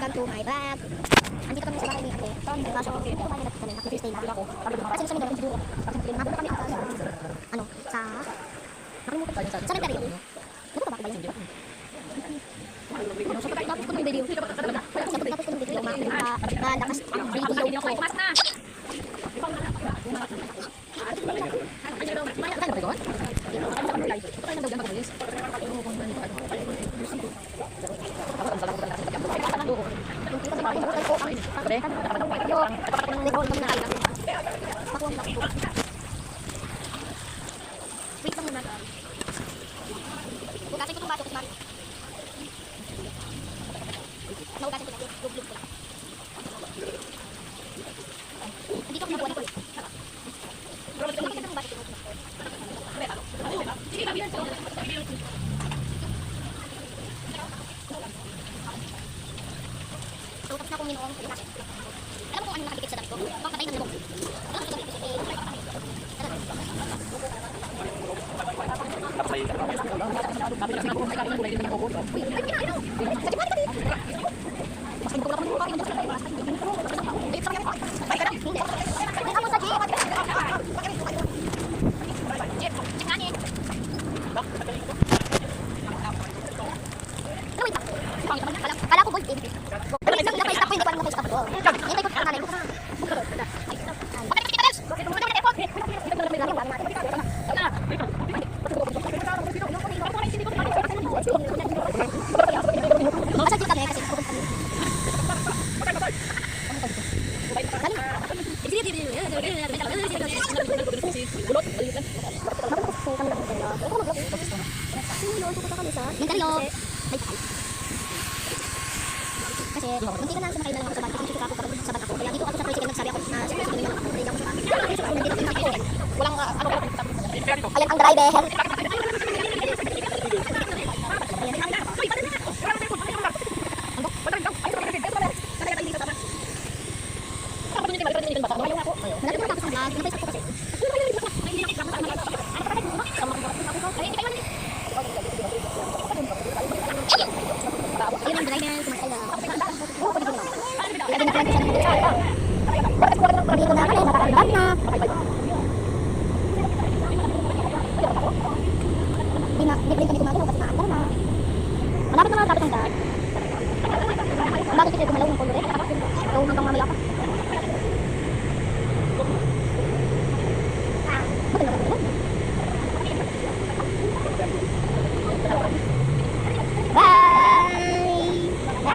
welcome to my vlog. Andito kami sa bahay ni Ate. Kaso, dito kami nag-Tuesday na ako. Kasi sa mga video, mapunta kami sa nakalimutan ko sa cemetery. Ano ba ba yung video? Tapos ko ng video. Tapos ko ng video. Malakas ang video ko. Wait lang muna. Bukasin ko itong baso ko, Mari. Naugasin ko na. Lug-lug ko. Hindi ko pinabuhan ako. Bukasin ko itong baso ko. So, tapos na akong minuong pagkasin. Alam mo kung ano nakadikit sa dami ko? Pangkatay ng lubong. Kala ko bold game. Naka-stop ko, hindi ko alam naka-stop ko. Hintay ko sa nanay ko. Masagit kami kasi pupunta kami. Mindalo. Kasi hindi ka na sumakay na lang ako sa bata. Kasi susuka ako sa bata ko. Kaya dito ako sa tricycle nagsabi ako na sige, hindi ako sumakay. Walang ayan ang driver. Hanapin ko tapos ang vlog. Napay ko kasi. Ayun ang driver. Sumakay na. Kaya dinaplan ko siya ng dito na kami. Nakakalibat na. Hindi kami gumagalaw kasi naandar na. Malapit na mga tapos ang daan. Bakit kasi gumalaw ng kolore? So hanggang mamaya pa.